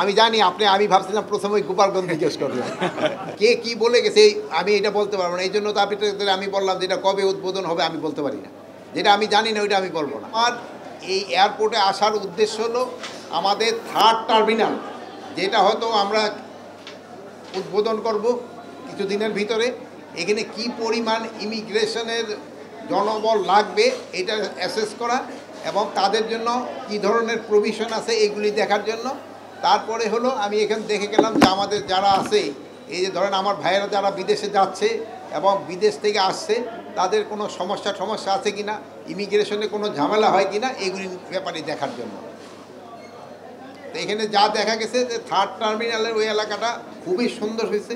আমি জানি আপনি, আমি ভাবছিলাম প্রথমে গোপালগঞ্জ জিজ্ঞেস করবেন কে কি বলে গেছে, আমি এটা বলতে পারবো না। এই জন্য তো আমি বললাম যেটা কবে উদ্বোধন হবে আমি বলতে পারি না, যেটা আমি জানি না ওইটা আমি বলবো না। আর এই এয়ারপোর্টে আসার উদ্দেশ্য হলো আমাদের 3rd টার্মিনাল, যেটা হয়তো আমরা উদ্বোধন করব কিছুদিনের ভিতরে। এখানে কি পরিমাণ ইমিগ্রেশনের জনবল লাগবে এটা অ্যাসেস করা এবং তাদের জন্য কি ধরনের প্রভিশন আছে এগুলি দেখার জন্য। তারপরে হলো আমি এখানে দেখে গেলাম যে আমাদের যারা আছে, এই যে ধরেন আমার ভাইয়েরা যারা বিদেশে যাচ্ছে এবং বিদেশ থেকে আসছে, তাদের কোনো সমস্যা আছে কি না, ইমিগ্রেশনে কোনো ঝামেলা হয় কি না, এগুলির ব্যাপারে দেখার জন্য। তো এখানে যা দেখা গেছে যে 3rd টার্মিনালের ওই এলাকাটা খুবই সুন্দর হয়েছে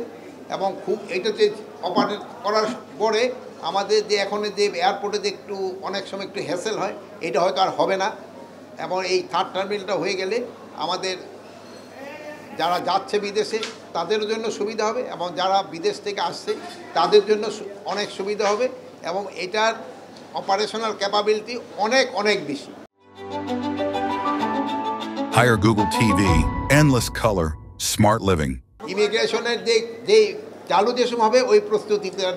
এবং খুব এটা যে অপারেট করার পরে আমাদের যে এখন যে এয়ারপোর্টে যে একটু অনেক সময় একটু হ্যাসেল হয়, এটা হয়তো আর হবে না। এবং এই 3rd টার্মিনালটা হয়ে গেলে আমাদের যারা যাচ্ছে বিদেশে তাদের জন্য সুবিধা হবে এবং যারা বিদেশ থেকে আসছে তাদের জন্য অনেক সুবিধা হবে এবং এটার অপারেশনাল ক্যাপাবিলিটি অনেক অনেক বেশি। Hire Google TV, endless color, smart living. ইমিগ্রেশনের যে চালু যে সময় হবে ওই প্রস্তুতিটা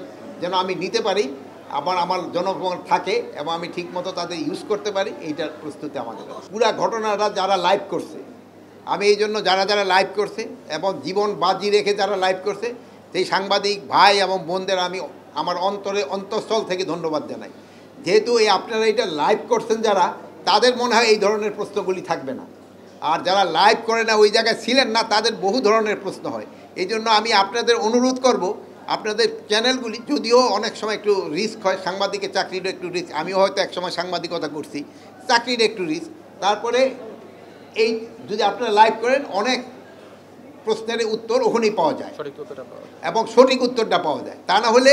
যেন আমি নিতে পারি, আমার জনগণ থাকে এবং আমি ঠিকমতো তাদের ইউজ করতে পারি, এইটার প্রস্তুতি আমাদের। পুরা ঘটনাটা যারা লাইভ করছে, আমি এই জন্য যারা লাইভ করছে এবং জীবন বাজি রেখে যারা লাইভ করছে সেই সাংবাদিক ভাই এবং বোনদের আমি আমার অন্তঃস্থল থেকে ধন্যবাদ জানাই। যেহেতু আপনারা এটা লাইভ করছেন যারা, তাদের মনে হয় এই ধরনের প্রশ্নগুলি থাকবে না। আর যারা লাইভ করে না, ওই জায়গায় ছিলেন না, তাদের বহু ধরনের প্রশ্ন হয়। এই জন্য আমি আপনাদের অনুরোধ করব, আপনাদের চ্যানেলগুলি, যদিও অনেক সময় একটু রিস্ক হয়, সাংবাদিকের চাকরিরও একটু রিস্ক, আমিও হয়তো একসময় সাংবাদিকতা করছি, চাকরির একটু রিস্ক। তারপরে এই যদি আপনারা লাইভ করেন, অনেক প্রশ্নের উত্তর ওখানেই পাওয়া যায় এবং সঠিক উত্তরটা পাওয়া যায়। তা না হলে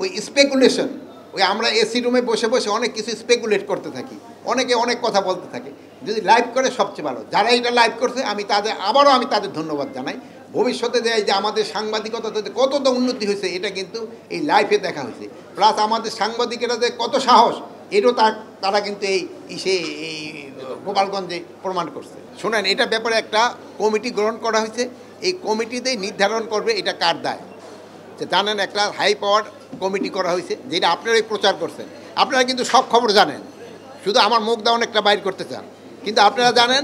ওই স্পেকুলেশন, ওই আমরা এসি রুমে বসে বসে অনেক কিছু স্পেকুলেট করতে থাকি, অনেকে অনেক কথা বলতে থাকে। যদি লাইভ করে সবচেয়ে ভালো। যারা এটা লাইভ করছে আমি তাদের ধন্যবাদ জানাই। ভবিষ্যতে দেয় যে আমাদের সাংবাদিকতাতে কতটা উন্নতি হয়েছে এটা কিন্তু এই লাইভে দেখা হয়েছে। প্লাস আমাদের সাংবাদিকেরা যে কত সাহস, এটাও তারা কিন্তু এই গোপালগঞ্জে প্রমাণ করছে। শোনেন, এটা ব্যাপারে একটা কমিটি গ্রহণ করা হয়েছে। এই কমিটিতেই নির্ধারণ করবে এটা কার দায়। জানেন, একটা হাই পাওয়ার কমিটি করা হয়েছে, যেটা আপনারাই প্রচার করছেন। আপনারা কিন্তু সব খবর জানেন, শুধু আমার মুখ দাও একটা বাইর করতে চান, কিন্তু আপনারা জানেন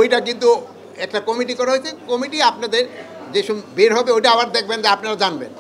ওইটা কিন্তু একটা কমিটি করা হয়েছে। কমিটি আপনাদের যেসব বের হবে ওইটা আবার দেখবেন যে আপনারা জানবেন।